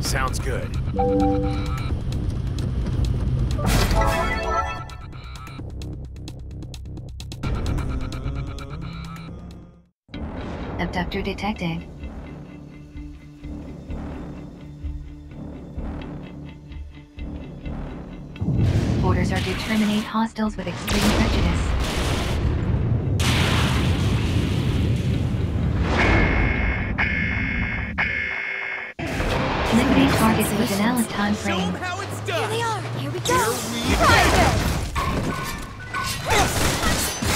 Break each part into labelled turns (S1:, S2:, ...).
S1: Sounds good.
S2: Abductor detected. Orders are to terminate hostiles with extreme prejudice. Eliminate targets within Alice time frame.
S3: Here they are. Here we go.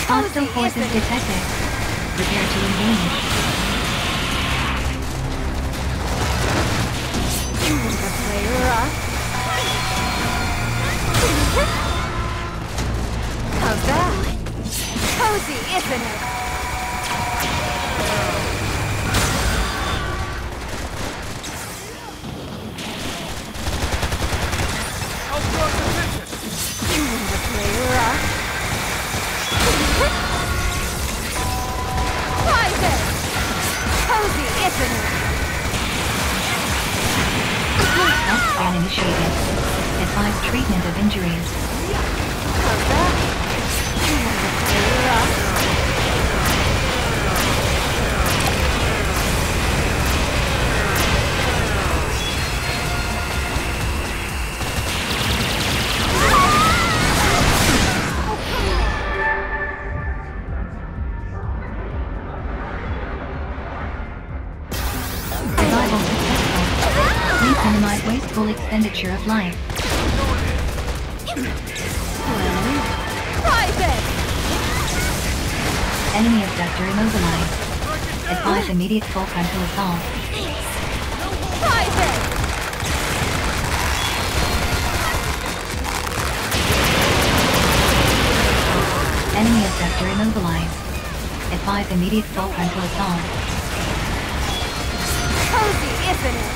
S2: Hostile forces detected. Prepare to engage.
S3: How's that? Cozy, isn't it?
S2: Health scan initiated. Advise treatment of injuries. Survival successful. Please minimize wasteful expenditure of life. Enemy abductor immobilized. Advise immediate full frontal assault. Enemy abductor immobilized. Advise immediate full frontal assault.
S3: Cozy, isn't it?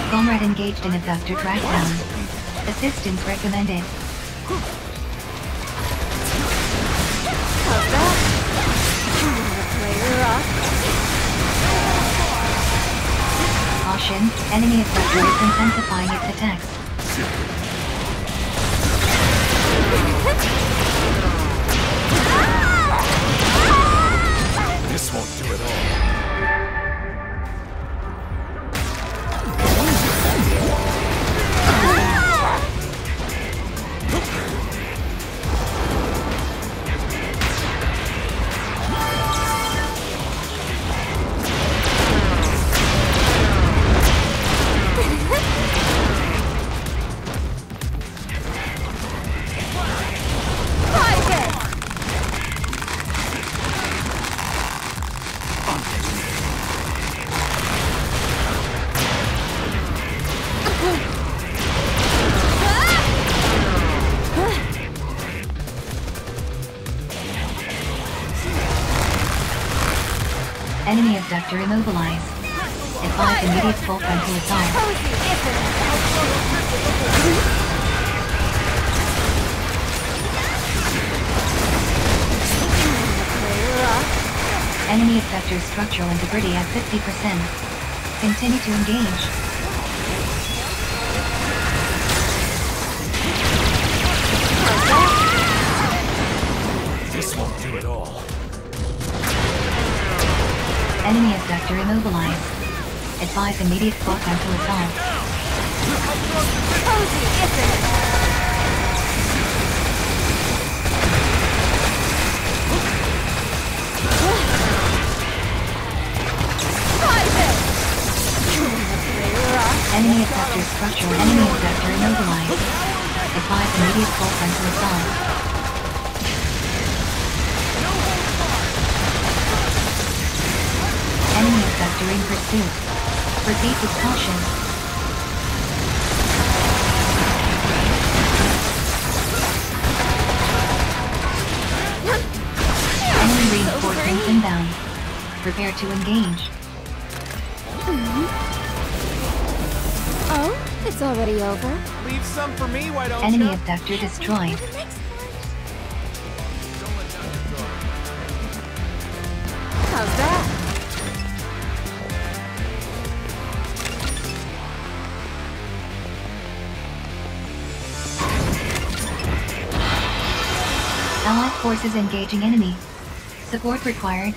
S2: Comrade engaged in abductor trackdown. Assistance recommended. Caution, enemy abductor is intensifying its attacks.
S1: This won't do it all.
S2: Enemy abductor immobilized. Advise immediate full frontal assault. Enemy abductor's structural integrity at 50%. Continue to engage.
S1: This won't do it all.
S2: Enemy abductor immobilized. Advise immediate full frontal assault. Enemy abductor structural. Enemy abductor immobilized. Advise immediate full frontal assault. Enemy abductor in pursuit. Proceed with caution. Enemy reinforcements inbound. Prepare to engage.
S3: Oh, it's It's already over.
S1: Leave some for me, why don't
S2: Enemy
S1: you?
S2: abductor destroyed.
S3: How's that?
S2: Allied forces engaging enemy. Support required.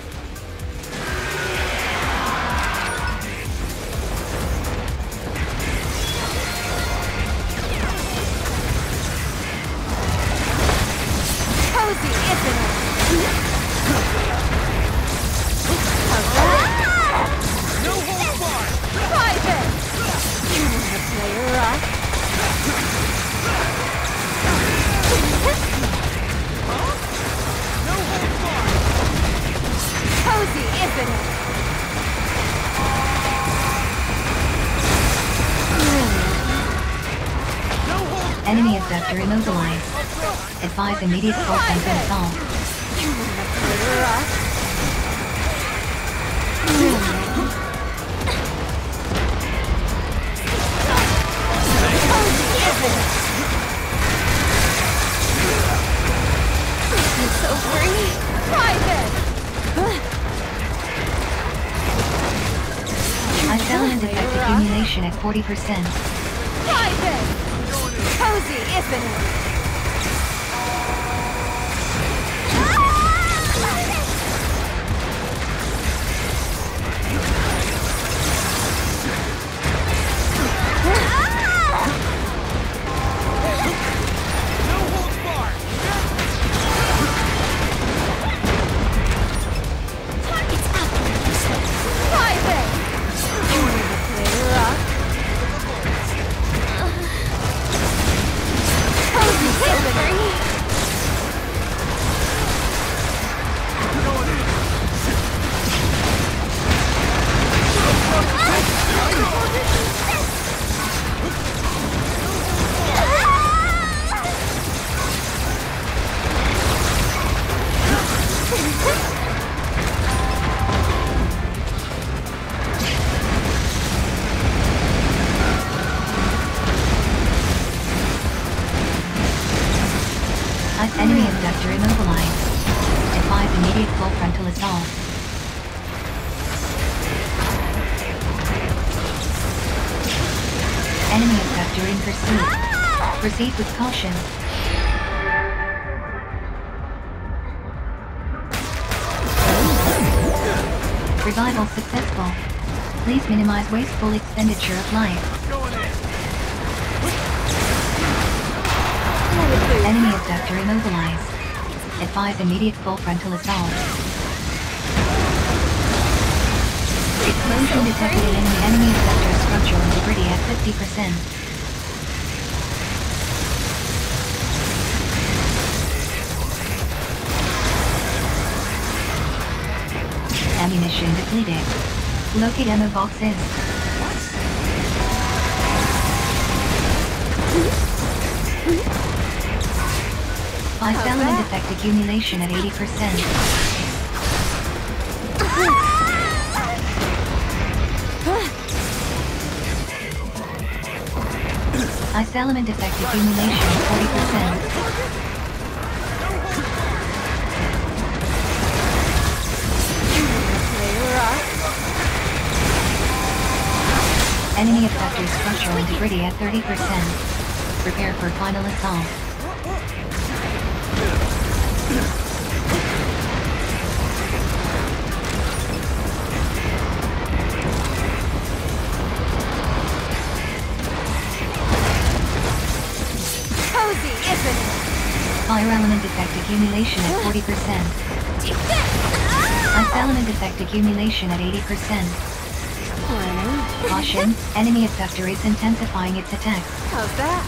S3: Cozy, isn't it? How's that?
S1: No holds barred!
S3: Private! You wanna play rough?
S1: No holds barred!
S3: Cozy, isn't it?
S1: No holds
S2: Enemy abductor immobilized. Advise immediate force and assault.
S3: You wanna play rough? Cozy, isn't it? You're so free. Private!
S2: Ice element effect accumulation at 40%.
S3: Private! Cozy, isn't it?
S1: No holds barred!
S3: Target's up! Private! You wanna play rough? Cozy, isn't it?
S1: Going in!
S2: Ice enemy abductor immobilized. Advise immediate full frontal assault. Enemy abductor in pursuit. Proceed with caution. Revival successful. Please minimize wasteful expenditure of life.
S1: Going in!
S2: Enemy abductor immobilized. Advise immediate full frontal assault. Explosion detected in enemy abductor structural integrity at 50%. Ammunition depleted. Locate ammo boxes. Ice element effect accumulation at 80%. Ice element effect accumulation at 40%. Enemy abductor structural integrity at 30%. Prepare for final assault.
S3: Cozy, isn't it?
S2: Fire element effect accumulation at 40%.
S3: Take this!
S2: Ice element effect accumulation at 80%.
S3: Well,
S2: Caution, enemy abductor is intensifying its attack.
S3: how's that?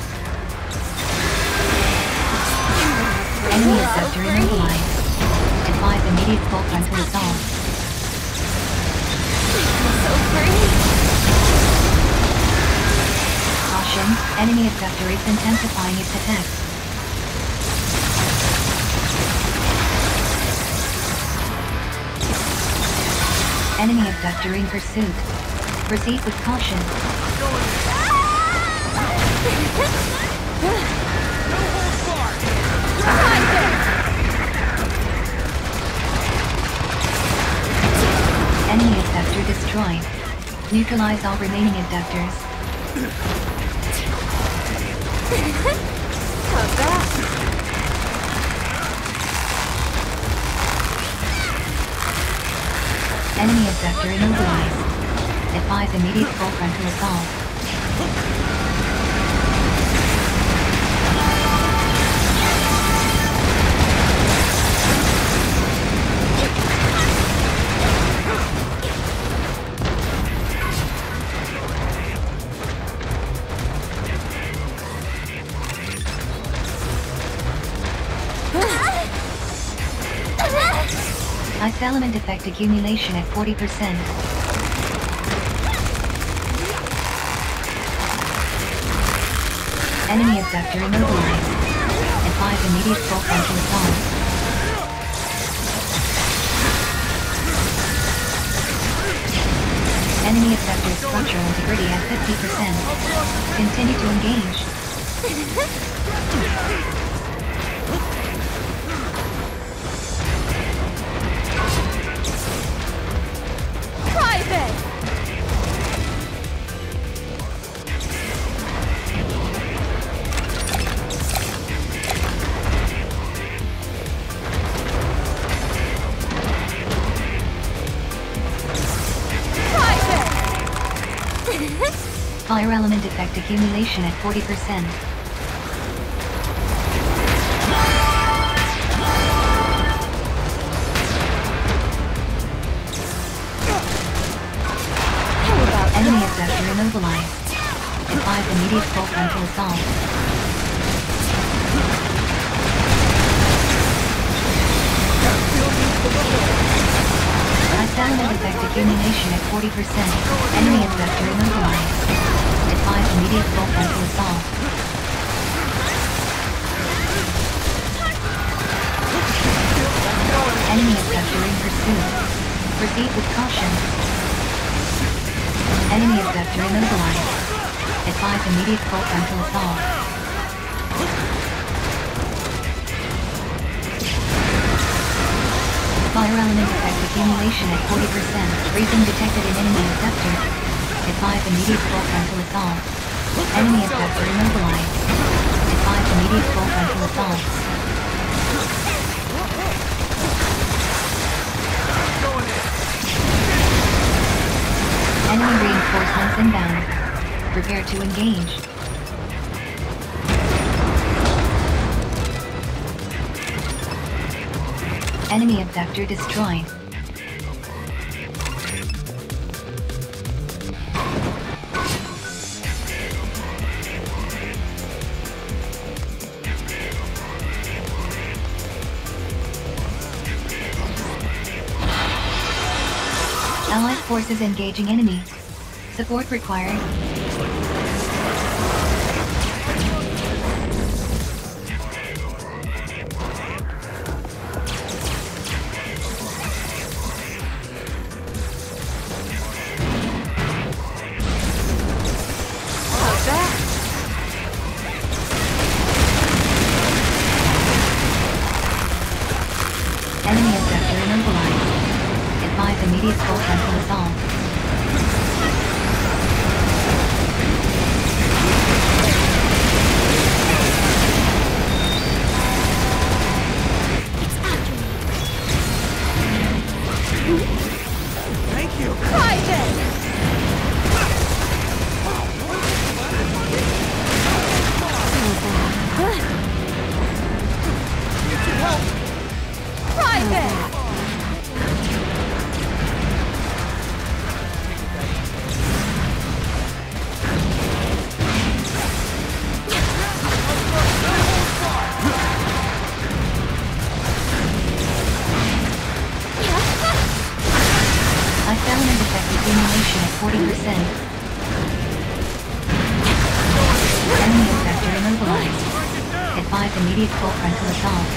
S2: Enemy abductor immobilized. Advise immediate full frontal assault.
S3: So free.
S2: Caution, enemy abductor is intensifying its attack. Enemy abductor in pursuit. Proceed with caution. Neutralize all remaining abductors.
S3: How's that?
S2: Enemy abductor immobilized. Advise immediate full frontal assault. Ice element effect accumulation at 40%. Enemy abductor immobilized. Advise immediate full frontal assault. Enemy abductor structural integrity at 50%. Continue to engage.
S3: Private!
S2: Fire element effect accumulation at 40%. Enemy abductor immobilized. Advise immediate full frontal assault. Ice element effect accumulation at 40%. Enemy abductor immobilized. Advise immediate full frontal assault. Enemy abductor in pursuit. Proceed with caution. Enemy abductor immobilized. Advise immediate full frontal assault. Fire element effect accumulation at 40%. Breathing detected in enemy abductor. Advise immediate full frontal assault. Enemy abductor immobilized. Advise immediate full frontal assault. Enemy reinforcements inbound. Prepare to engage. Enemy abductor destroyed. Allied forces engaging enemy. Support required. Enemy abductor immobilized. Advise immediate full frontal assault.
S1: Thank you.
S3: Private! Private!
S2: Ice element effect accumulation at 40%. Enemy abductor immobilized. Advise immediate full frontal assault.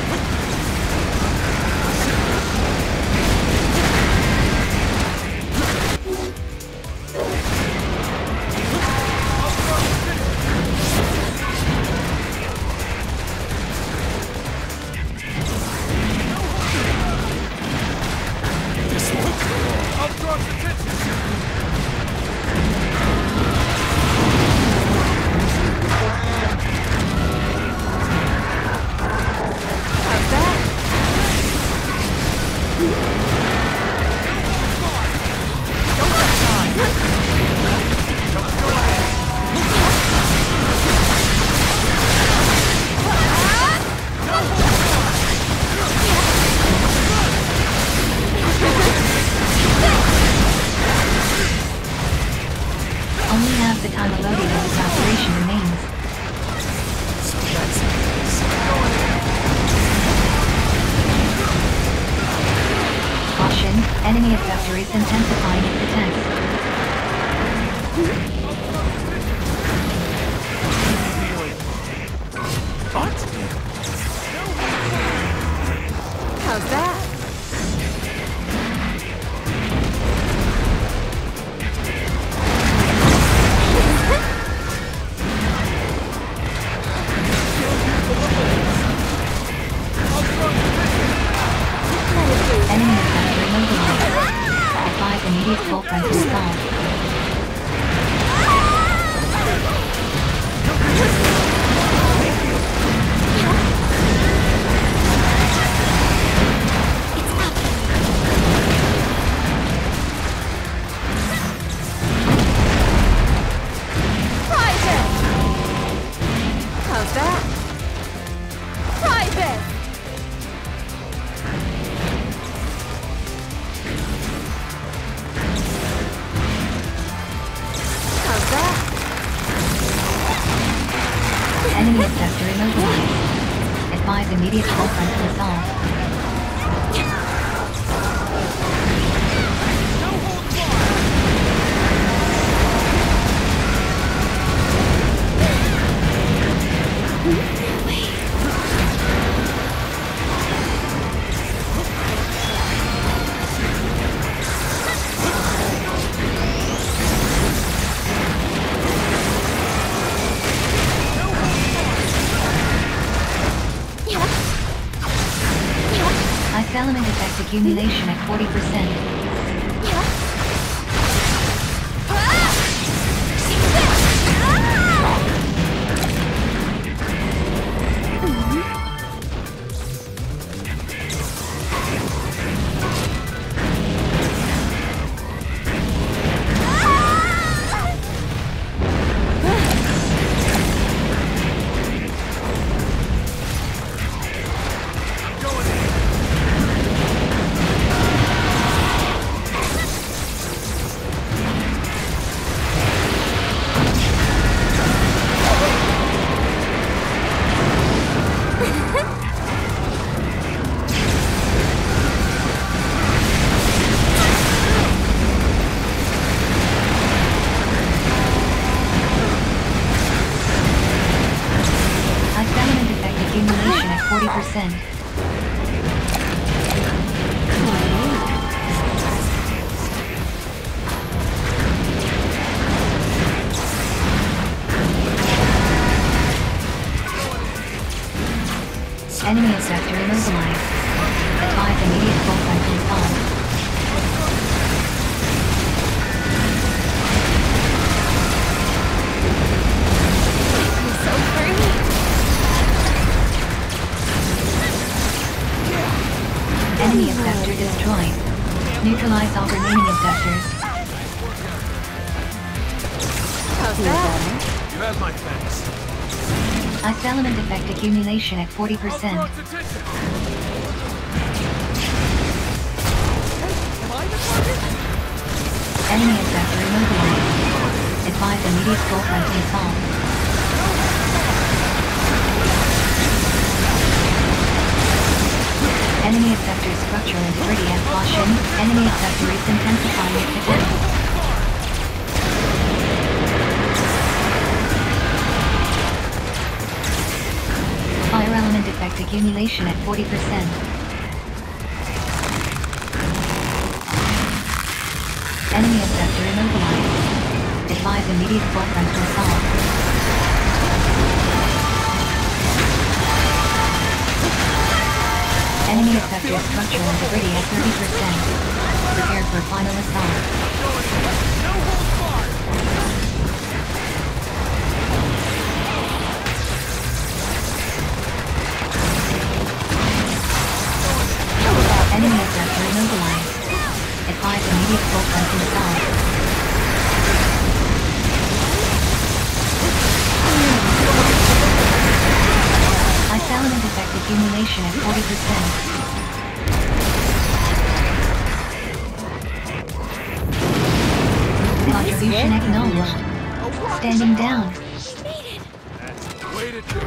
S2: Enemy sector immobilized. Advise immediate full frontal assault.
S1: No holds barred!
S2: Ice element effect accumulation at 40%. Accumulation at 40%. Enemy sector immobilized. Advise immediate full frontal assault. Enemy sector destroyed. Neutralize all remaining sectors.
S3: How's that?
S1: You have my thanks.
S2: Ice element effect accumulation at 40%.
S1: Attention!
S2: Enemy sector immobilized. Advise immediate full frontal assault. Enemy sector structural integrity at caution. Enemy sector is intensifying its attack. Fire element effect accumulation at 40%. Enemy sector immobilized. Advise immediate full frontal assault. Enemy sector structural integrity at 30%. Prepare for final assault.
S1: No holds barred!
S2: Enemy sector immobilized. Advise immediate full frontal assault. Ice element effect accumulation at 40%. Contribution acknowledged. Standing down.
S1: That's the way to do it.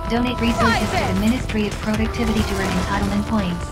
S2: Donate resources to the Ministry of Productivity to earn entitlement points.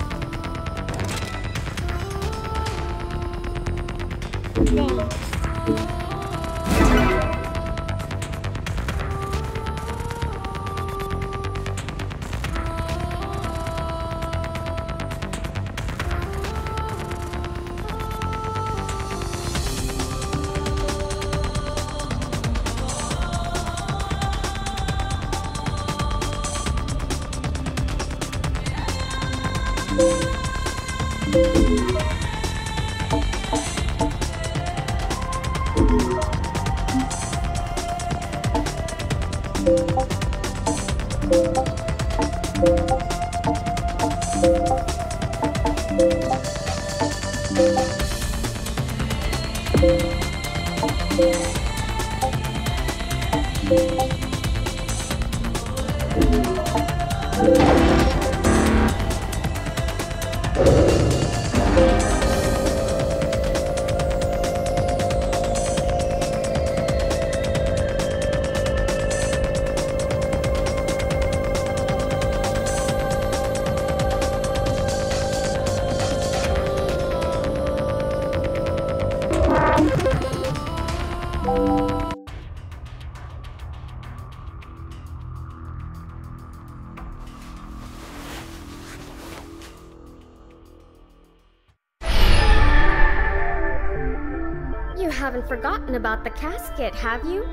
S4: haven't forgotten about the casket, have you?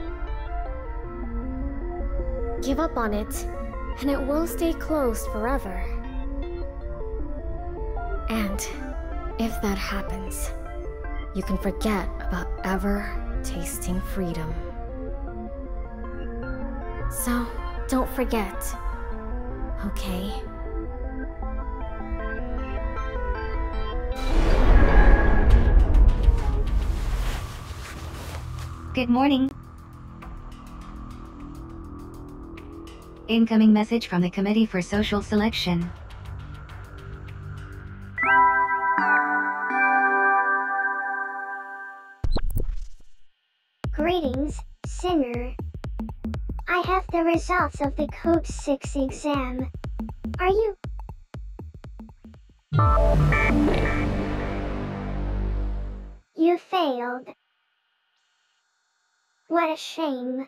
S4: Give up on it, and it will stay closed forever. And if that happens, you can forget about ever tasting freedom. So, don't forget, okay?
S2: Good morning. Incoming message from the Committee for Social Selection.
S5: Greetings, Sinner. I have the results of the Code 6 exam. Are you? You failed. What a shame.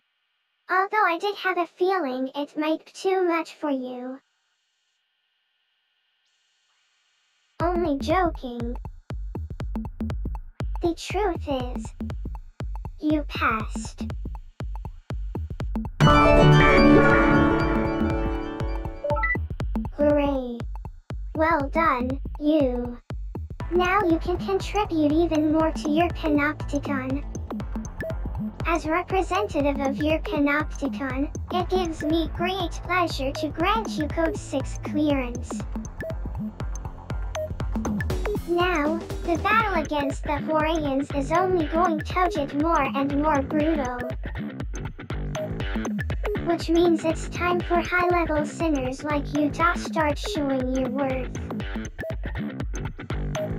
S5: Although I did have a feeling it might be too much for you. Only joking. The truth is, you passed. Hooray. Well done, you. Now you can contribute even more to your panopticon. As representative of your panopticon, it gives me great pleasure to grant you Code 6 clearance. Now, the battle against the Horians is only going to get more and more brutal. Which means it's time for high-level sinners like you to start showing your worth.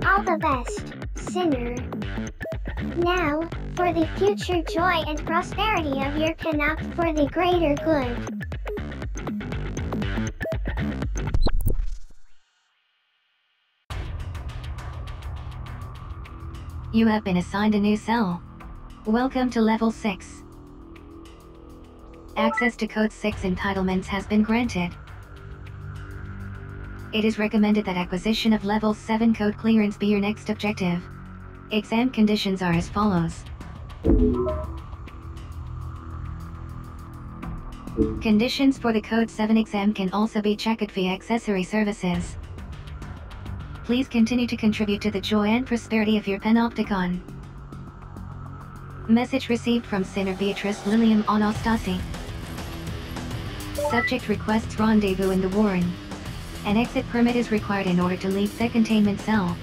S5: All the best, Sinner. Now, for the future joy and prosperity of your Canuck for the greater good.
S2: You have been assigned a new cell. Welcome to Level 6. Access to Code 6 entitlements has been granted. It is recommended that acquisition of Level 7 code clearance be your next objective. Exam conditions are as follows. Conditions for the Code 7 exam can also be checked via accessory services. Please continue to contribute to the joy and prosperity of your panopticon. Message received from Sinner Beatrice Lilium Anastasi. Subject requests rendezvous in the Warren. An exit permit is required in order to leave the containment cell.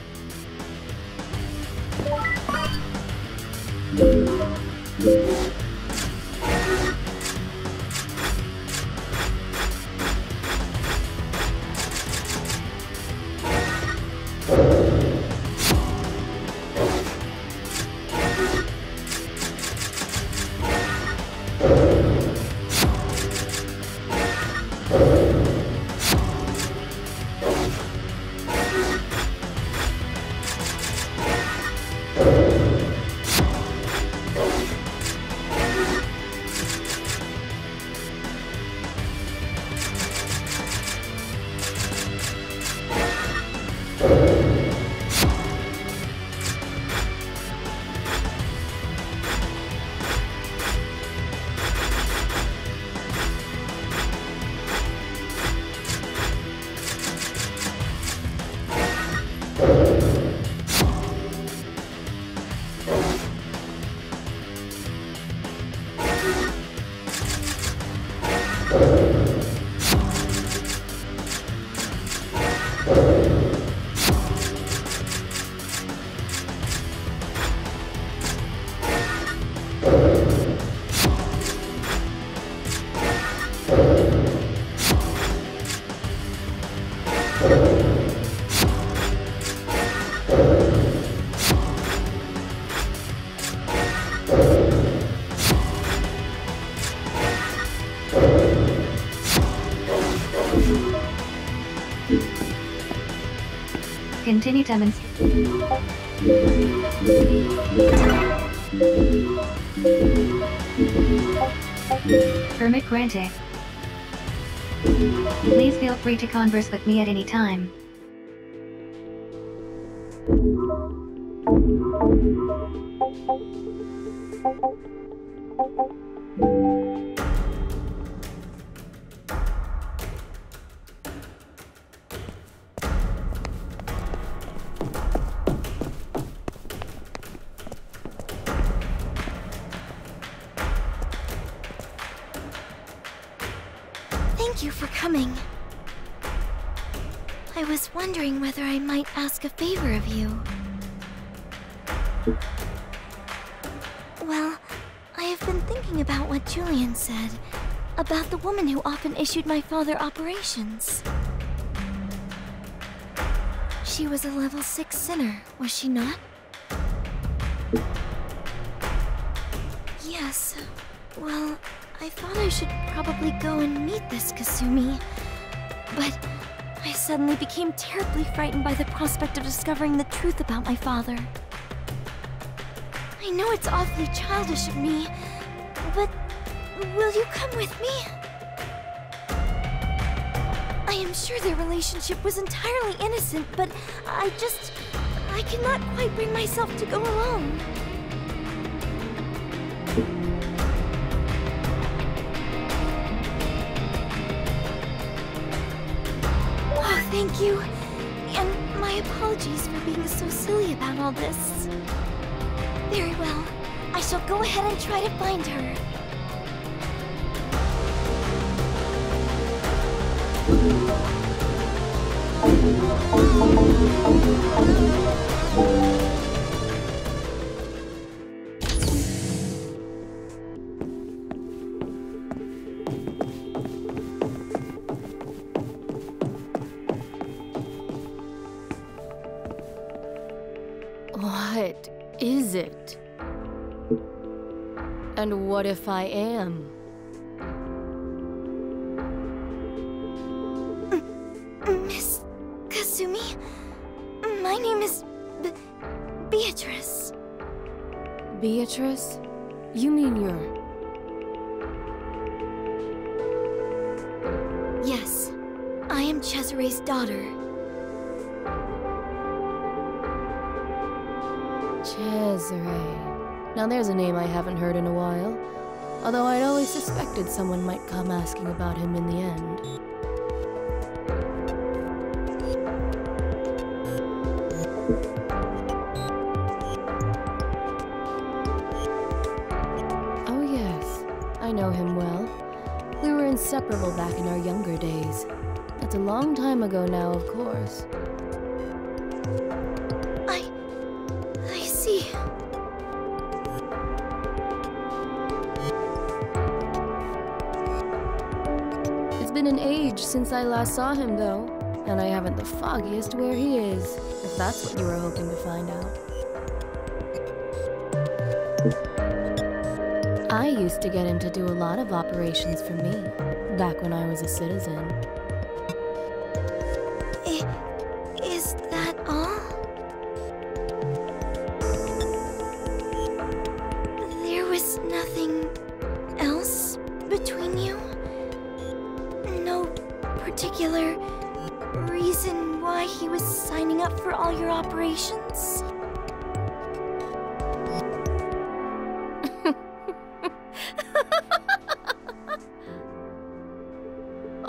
S2: Continue demonstrating. Permit granted. Please feel free to converse with me at any time.
S3: Thank you for coming. I was wondering whether I might ask a favor of you. Well, I have been thinking about what Julian said about the woman who often issued my father operations. She was a level 6 sinner, was she not? Yes. Well, I thought I should probably go and meet this Kasumi, but I suddenly became terribly frightened by the prospect of discovering the truth about my father. I know it's awfully childish of me, but will you come with me? I am sure their relationship was entirely innocent, but I cannot quite bring myself to go alone. Thank you, and my apologies for being so silly about all this. Very well, I shall go ahead and try to find her.
S6: What is it? And what if I am?
S3: Miss Kasumi, my name is Beatrice.
S6: Beatrice? You mean you're...
S3: Yes, I am Cesare's daughter.
S6: Cesare. Now there's a name I haven't heard in a while. Although I'd always suspected someone might come asking about him in the end. Oh yes, I know him well. We were inseparable back in our younger days. That's a long time ago now, of course.
S3: I see.
S6: It's been an age since I last saw him, though, and I haven't the foggiest where he is, if that's what you were hoping to find out. I used to get him to do a lot of operations for me, back when I was a citizen.
S3: Is that all? There was nothing else between you? No particular reason why he was signing up for all your operations?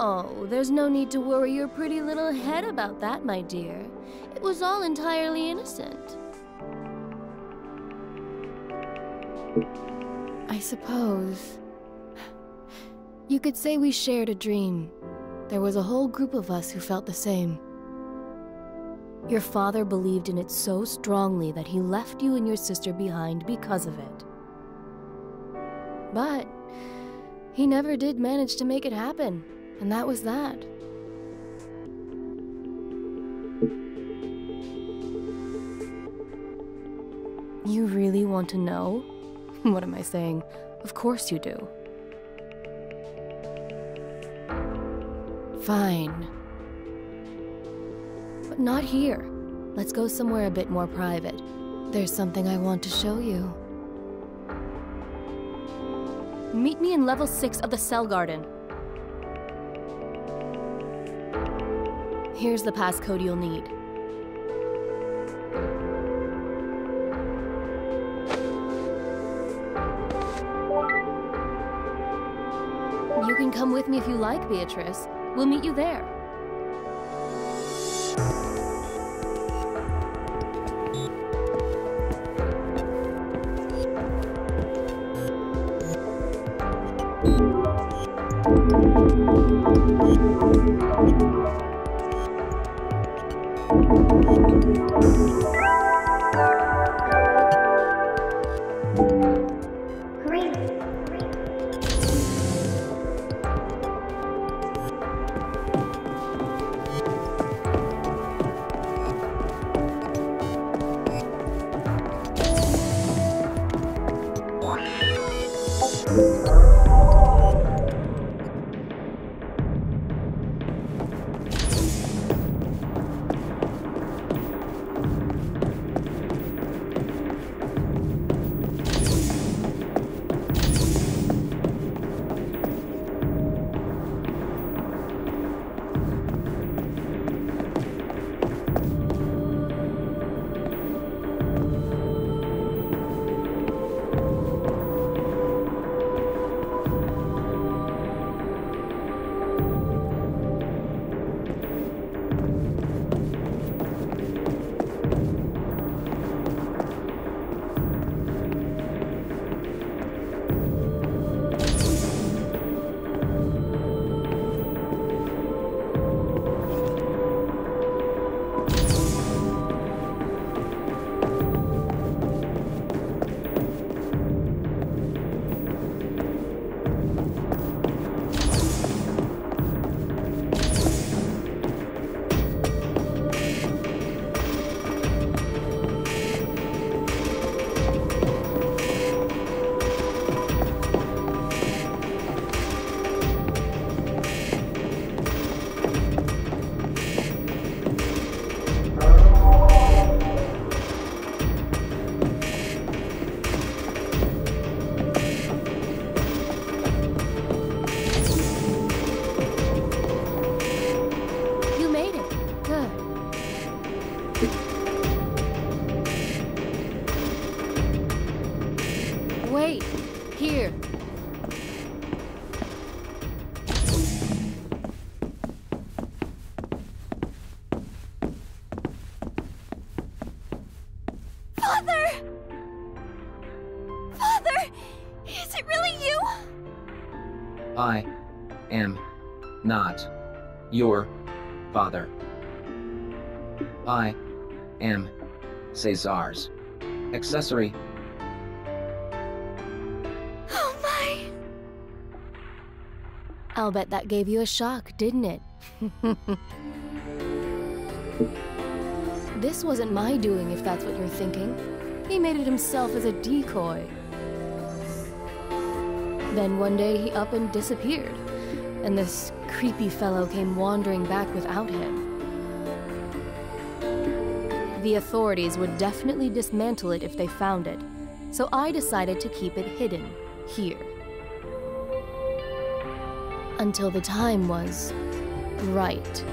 S6: Oh, there's no need to worry your pretty little head about that, my dear. It was all entirely innocent. I suppose... you could say we shared a dream. There was a whole group of us who felt the same. Your father believed in it so strongly that he left you and your sister behind because of it. But he never did manage to make it happen. And that was that. You really want to know? What am I saying? Of course you do. Fine. But not here. Let's go somewhere a bit more private. There's something I want to show you. Meet me in level 6 of the Cell Garden. Here's the passcode you'll need. can come with me if you like, Beatrice. We'll meet you there. Wait, here.
S3: Father! Father! Is it really you?
S7: I am not your father. I am Cesar's accessory.
S3: Oh my!
S6: I'll bet that gave you a shock, didn't it? This wasn't my doing, if that's what you're thinking. He made it himself as a decoy. Then one day he up and disappeared, and this creepy fellow came wandering back without him. The authorities would definitely dismantle it if they found it, so I decided to keep it hidden, here. Until the time was right.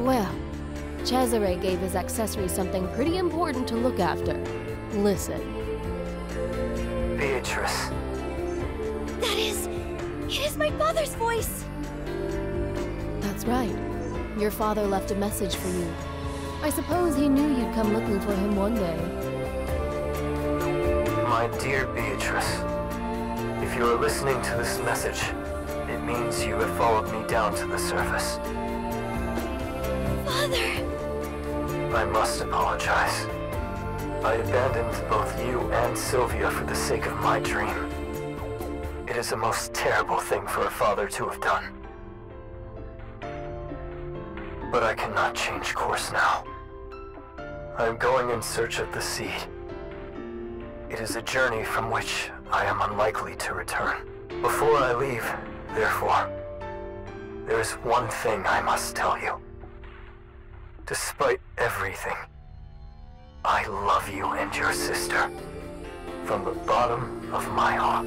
S6: Well, Cesare gave his accessory something pretty important to look after. Listen.
S8: Beatrice.
S3: It is my father's voice!
S6: That's right. Your father left a message for you. I suppose he knew you'd come looking for him one day.
S8: My dear Beatrice, if you are listening to this message, it means you have followed me down to the surface.
S3: Father!
S8: I must apologize. I abandoned both you and Sylvia for the sake of my dream. It is a most terrible thing for a father to have done. But I cannot change course now. I am going in search of the seed. It is a journey from which I am unlikely to return. Before I leave, therefore, there is one thing I must tell you. Despite everything, I love you and your sister from the bottom of my heart.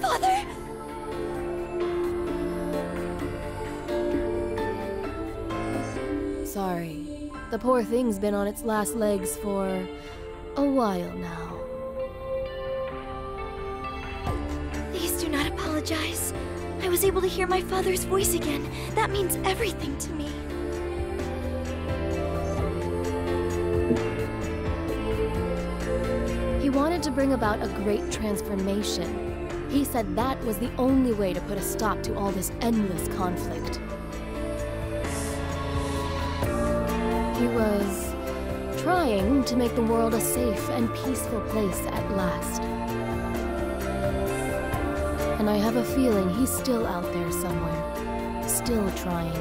S3: Father!
S6: sorry. The poor thing's been on its last legs for a while now.
S3: Please do not apologize. I was able to hear my father's voice again. That means everything to me.
S6: He wanted to bring about a great transformation. He said that was the only way to put a stop to all this endless conflict. He was trying to make the world a safe and peaceful place at last. And I have a feeling he's still out there somewhere, still trying.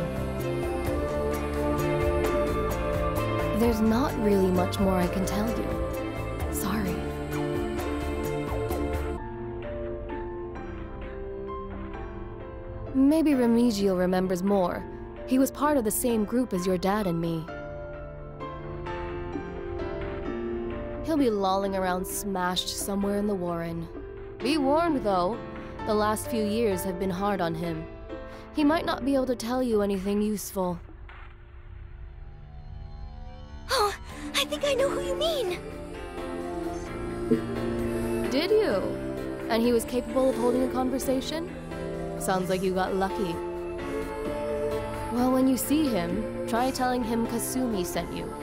S6: There's not really much more I can tell you. Sorry. Maybe Remigio remembers more. He was part of the same group as your dad and me. He'll be lolling around smashed somewhere in the Warren. Be warned, though. The last few years have been hard on him. He might not be able to tell you anything useful.
S3: Oh, I think I know who you mean.
S6: Did you? And he was capable of holding a conversation? Sounds like you got lucky. Well, when you see him, try telling him Kasumi sent you.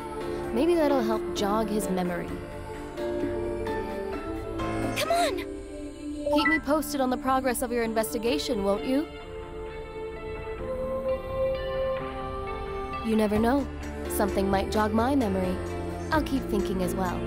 S6: Maybe that'll help jog his memory.
S3: Come on!
S6: Keep me posted on the progress of your investigation, won't you? You never know. Something might jog my memory. I'll keep thinking as well.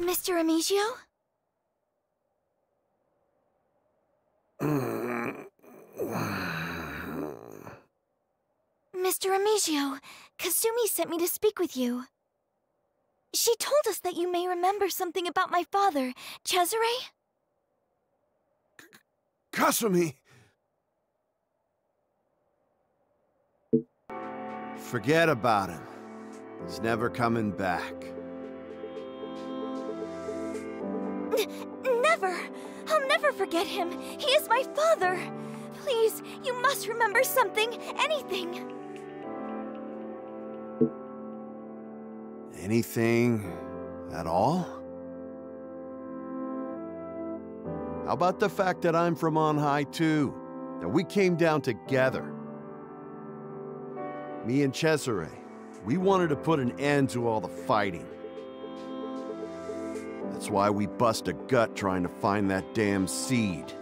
S3: Mr. Remigio? Mr. Remigio, Kasumi sent me to speak with you. She told us that you may remember something about my father, Cesare?
S9: Kasumi! Forget about him. He's never coming back.
S3: Never! I'll never forget him! He is my father! Please, you must remember something, anything!
S9: Anything at all? How about the fact that I'm from on high too? That we came down together. Me and Cesare, we wanted to put an end to all the fighting. That's why we bust a gut trying to find that damn seed.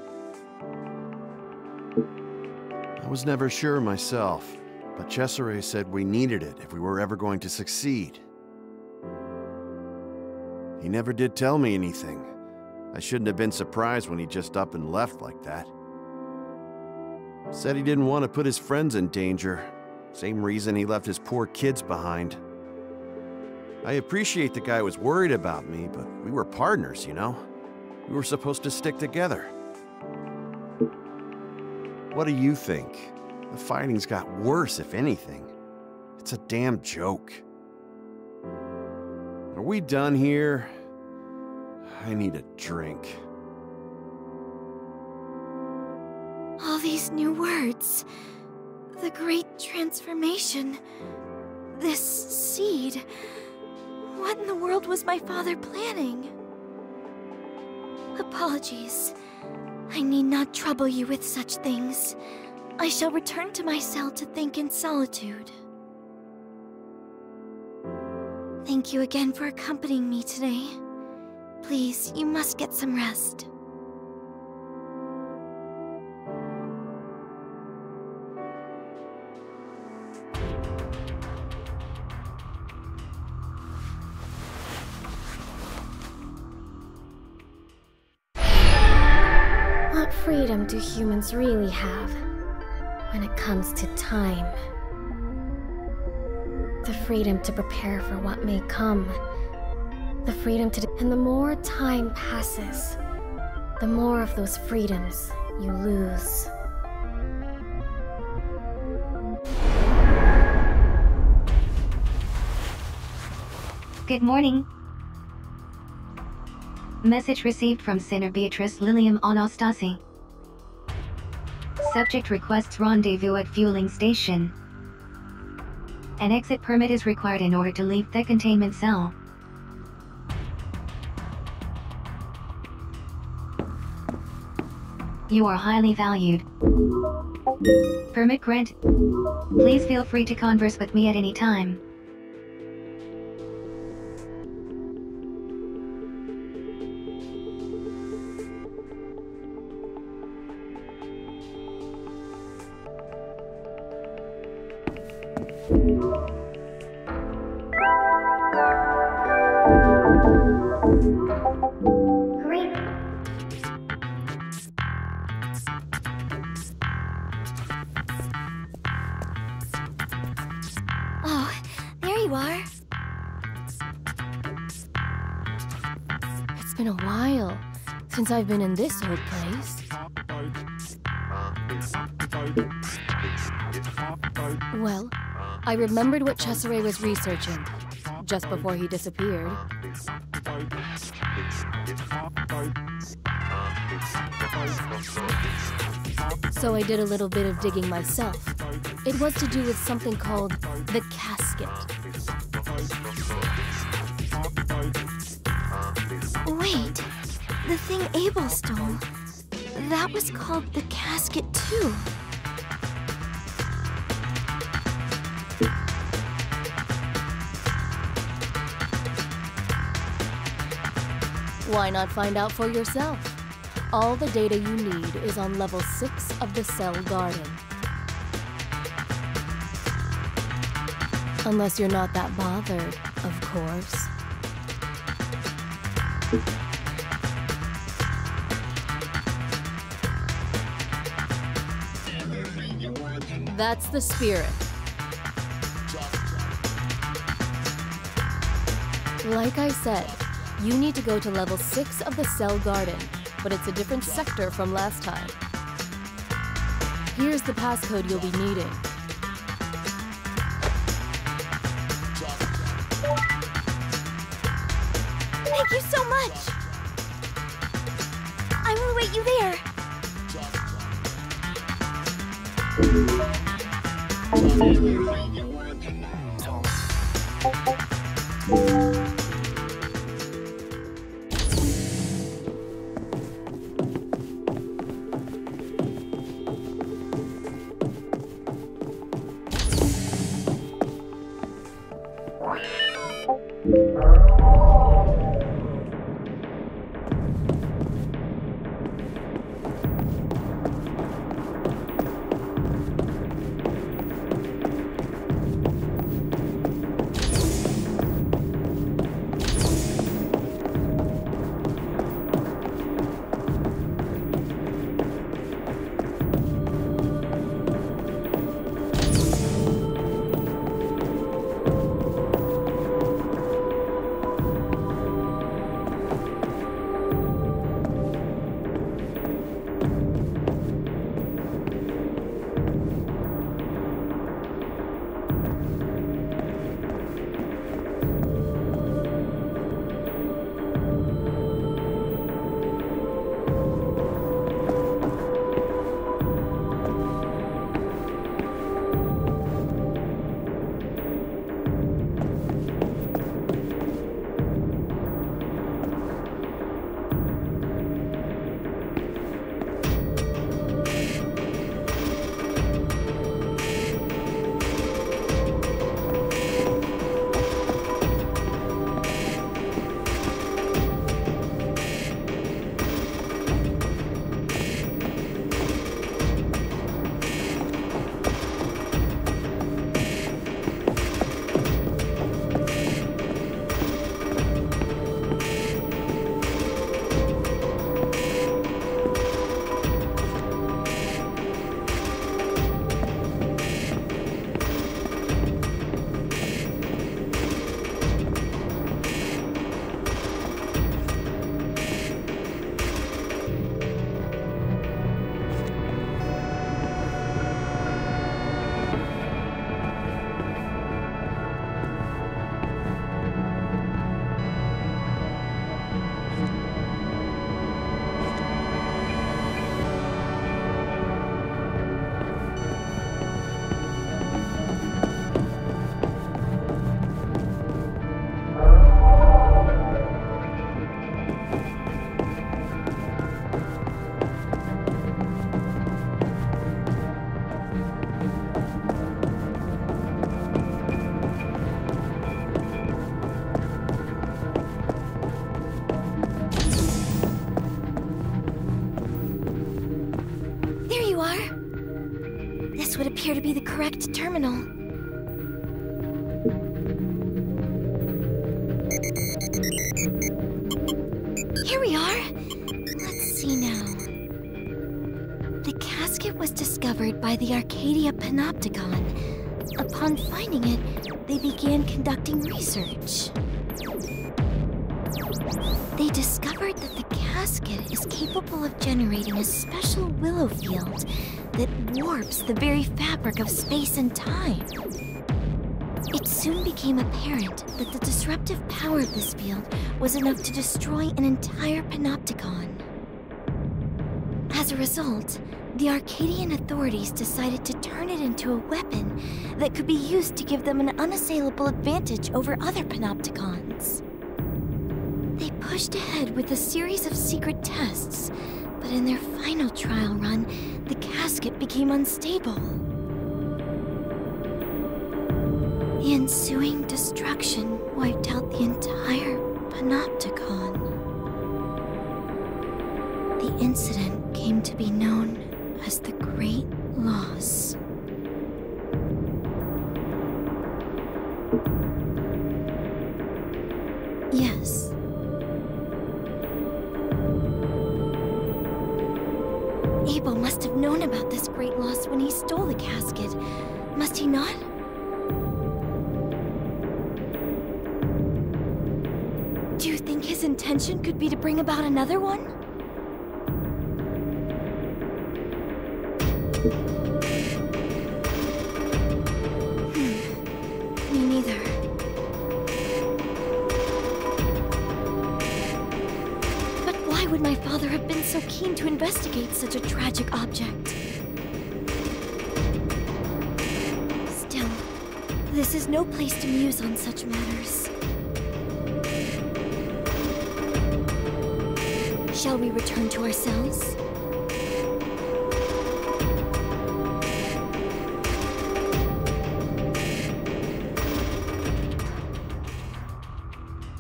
S9: I was never sure myself, but Cesare said we needed it if we were ever going to succeed. He never did tell me anything. I shouldn't have been surprised when he just up and left like that. Said he didn't want to put his friends in danger. Same reason he left his poor kids behind. I appreciate the guy was worried about me, but we were partners, you know? We were supposed to stick together. What do you think? The fighting's got worse, if anything. It's a damn joke. Are we done here? I need a drink.
S3: All these new words. The great transformation. This seed. What in the world was my father planning? Apologies. I need not trouble you with such things. I shall return to my cell to think in solitude. Thank you again for accompanying me today. Please, you must get some rest.
S4: What freedom do humans really have when it comes to time? The freedom to prepare for what may come. The freedom to... And the more time passes, the more of those freedoms you lose.
S2: Good morning. Message received from Senator Beatrice Lilium Anastasi. Subject requests rendezvous at fueling station. An exit permit is required in order to leave the containment cell. You are highly valued. Permit grant. Please feel free to converse with me at any time.
S3: Oh, there you are.
S6: It's been a while since I've been in this old place. Well, I remembered what Cesare was researching just before he disappeared. So I did a little bit of digging myself. It was to do with something called the casket.
S3: Wait, the thing Abel stole, that was called the casket too.
S6: Why not find out for yourself? All the data you need is on level 6 of the cell garden. Unless you're not that bothered, of course. That's the spirit. Like I said, you need to go to level 6 of the cell garden, but it's a different sector from last time. Here's the passcode you'll be needing.
S3: Thank you so much! I will await you there. correct terminal. Here we are! Let's see now. The casket was discovered by the Arcadia Panopticon. Upon finding it, they began conducting research. They discovered that the casket is capable of generating a special willow field that warps the very fabric of space and time. It soon became apparent that the disruptive power of this field was enough to destroy an entire Panopticon. As a result, the Arcadian authorities decided to turn it into a weapon that could be used to give them an unassailable advantage over other Panopticons. They pushed ahead with a series of secret tests, but in their final trial run, the casket became unstable. The ensuing destruction wiped out the entire Panopticon. The incident came to be known as the Great Loss. Yes. Abel must have known about this great loss when he stole the casket, must he not? Do you think his intention could be to bring about another one? Me neither. But why would my father have been so keen to investigate such a tragic object? Still, this is no place to muse on such matters. Shall we return to our cells?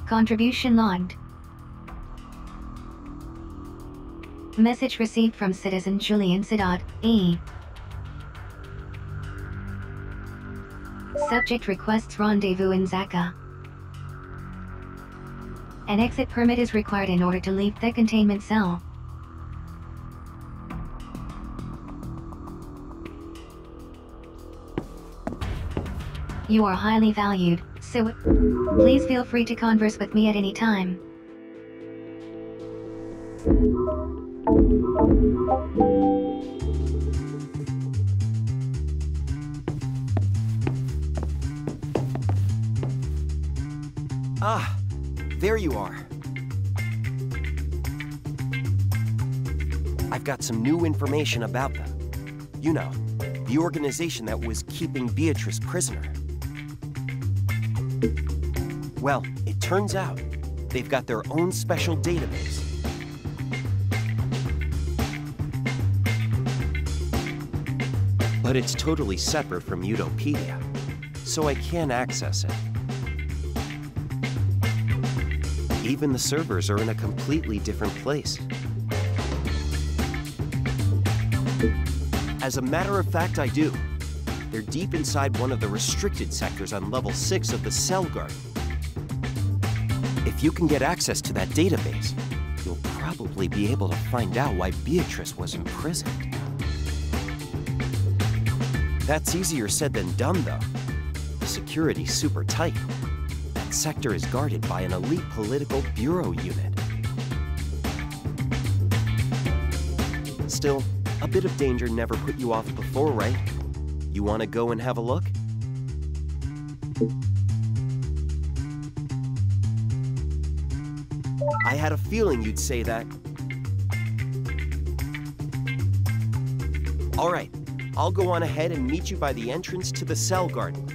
S2: Contribution logged. Message received from Citizen Julian Sidot, E. Subject requests rendezvous in Zaka. An exit permit is required in order to leave the containment cell. You are highly valued, so please feel free to converse with me at any time.
S10: Ah, there you are. I've got some new information about them. You know, the organization that was keeping Beatrice prisoner. Well, it turns out they've got their own special database. But it's totally separate from Utopedia, so I can't access it. Even the servers are in a completely different place. As a matter of fact, I do. They're deep inside one of the restricted sectors on level 6 of the Cell Garden. If you can get access to that database, you'll probably be able to find out why Beatrice was imprisoned. That's easier said than done, though. The security's super tight. That sector is guarded by an elite political bureau unit. Still, a bit of danger never put you off before, right? You want to go and have a look? I had a feeling you'd say that. All right, I'll go on ahead and meet you by the entrance to the Cell Garden.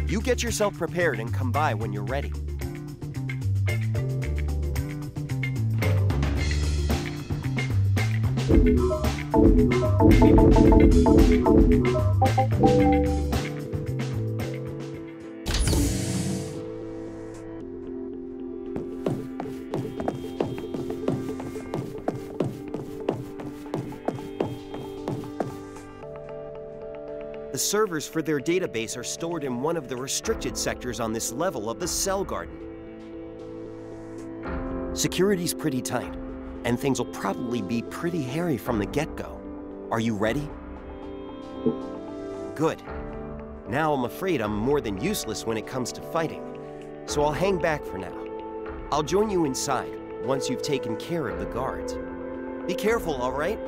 S10: You get yourself prepared and come by when you're ready. servers for their database are stored in one of the restricted sectors on this level of the cell garden. Security's pretty tight, and things will probably be pretty hairy from the get-go. Are you ready? Good. Now I'm afraid I'm more than useless when it comes to fighting, so I'll hang back for now. I'll join you inside once you've taken care of the guards. Be careful, all right?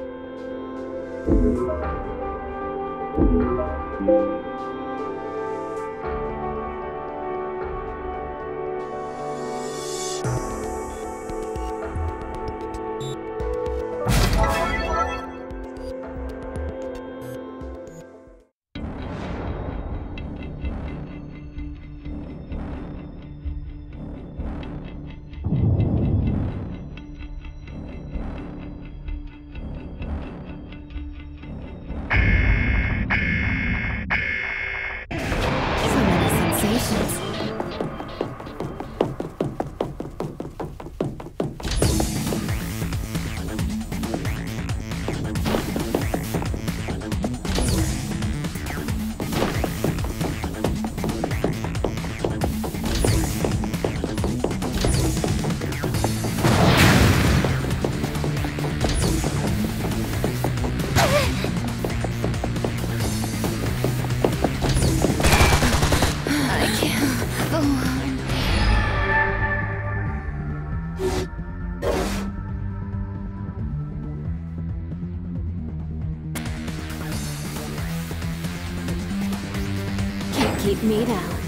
S6: Keep me down.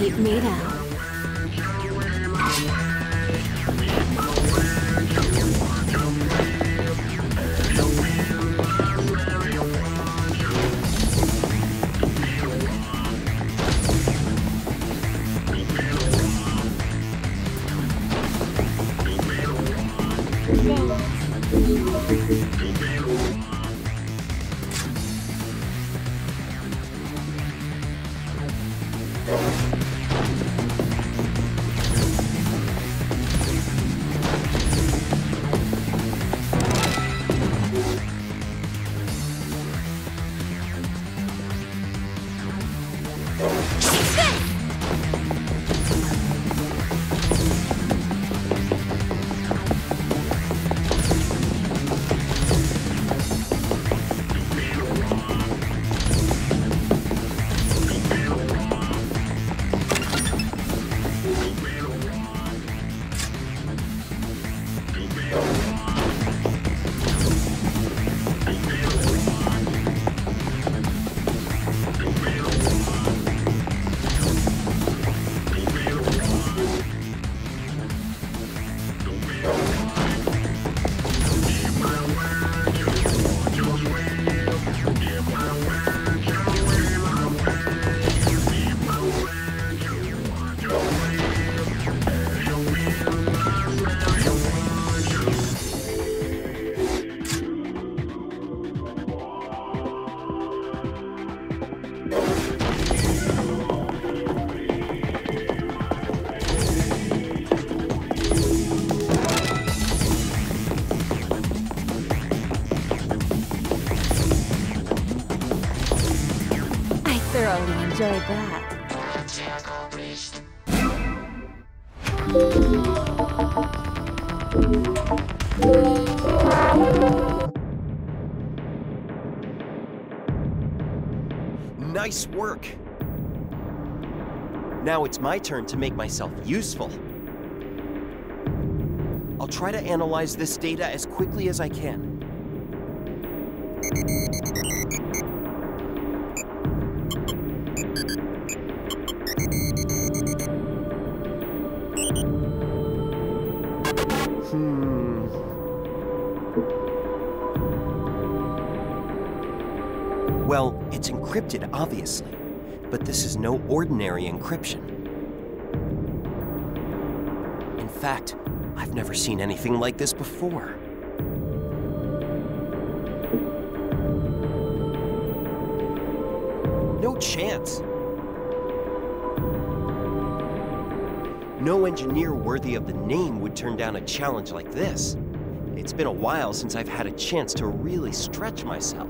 S6: Meet me now. Enjoyed that.
S10: Nice work! Now it's my turn to make myself useful. I'll try to analyze this data as quickly as I can. Well, it's encrypted, obviously, but this is no ordinary encryption. In fact, I've never seen anything like this before. No chance. No engineer worthy of the name would turn down a challenge like this. It's been a while since I've had a chance to really stretch myself.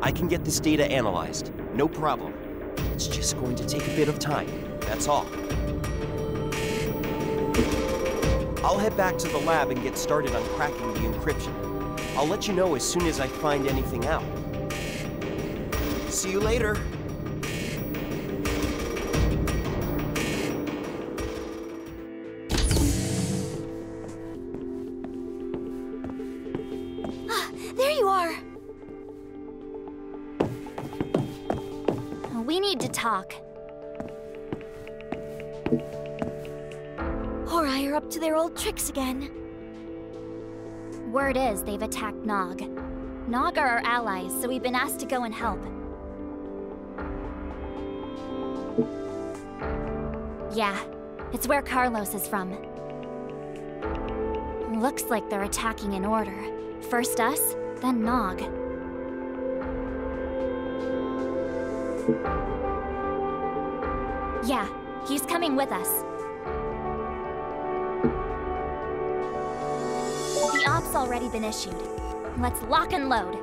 S10: I can get this data analyzed, no problem. It's just going to take a bit of time, that's all. I'll head back to the lab and get started on cracking the encryption. I'll let you know as soon as I find anything out. See you later.
S3: There you are! We need to talk. Horai are up to their old tricks again. Word is they've attacked Nog. Nog are our allies, so we've been asked to go and help. Yeah, it's where Carlos is from. Looks like they're attacking in order. First us, then Nog. Yeah, he's coming with us. The op's already been issued. Let's lock and load.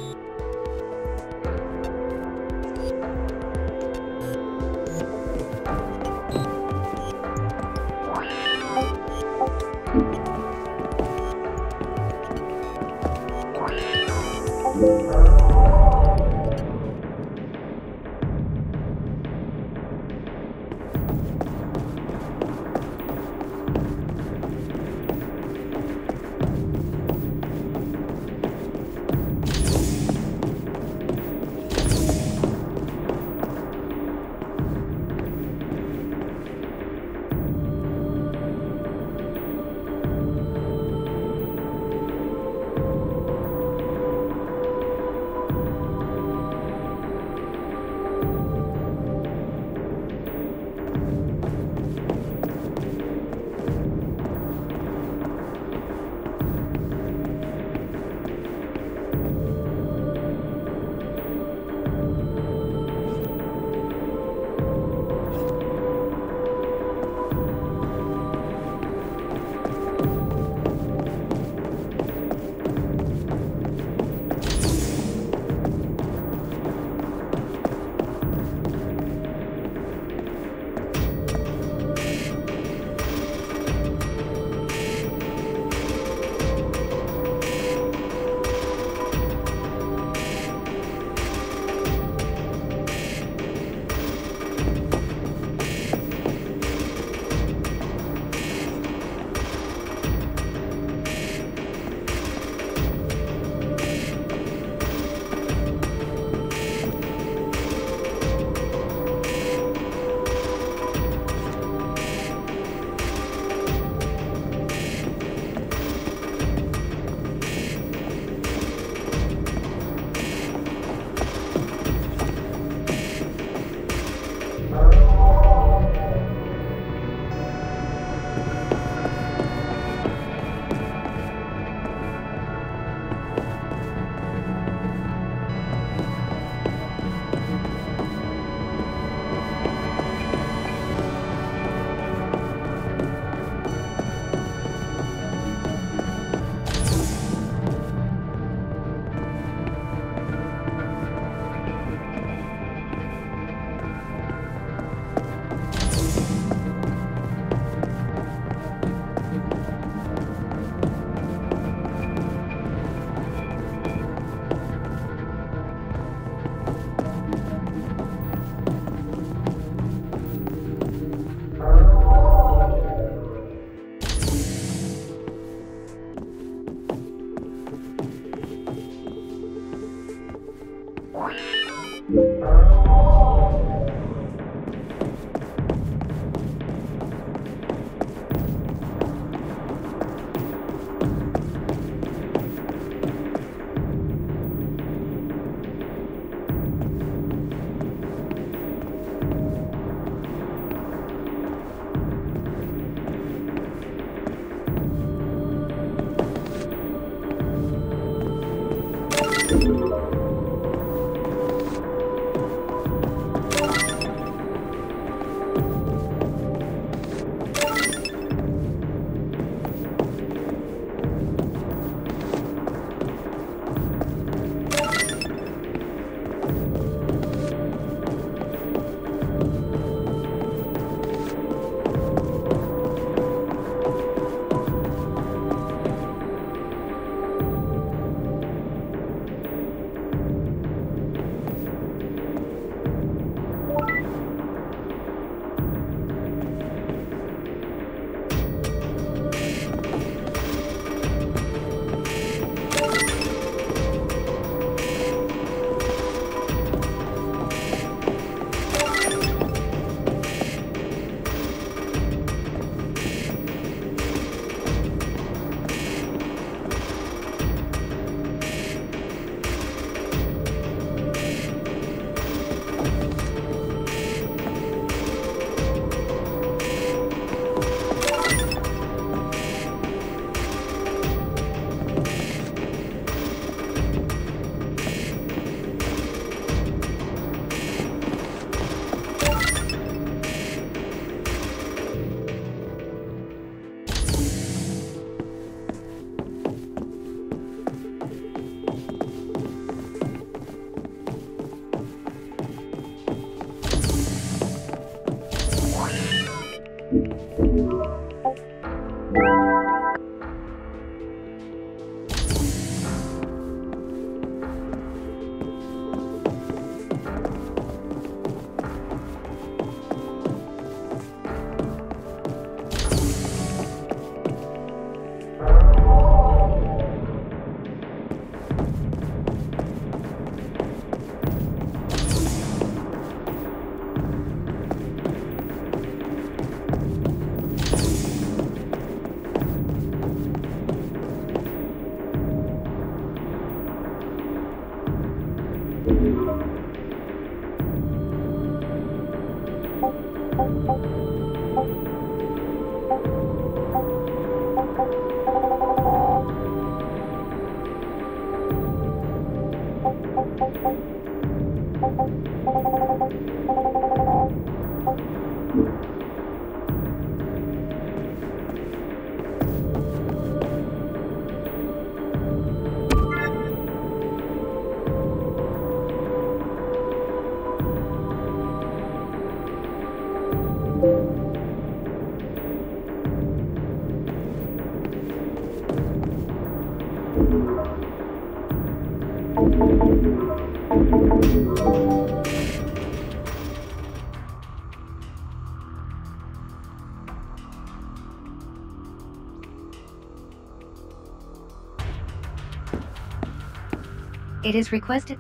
S2: It is requested.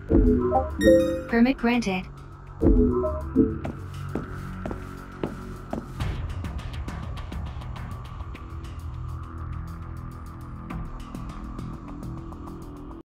S2: Permit granted.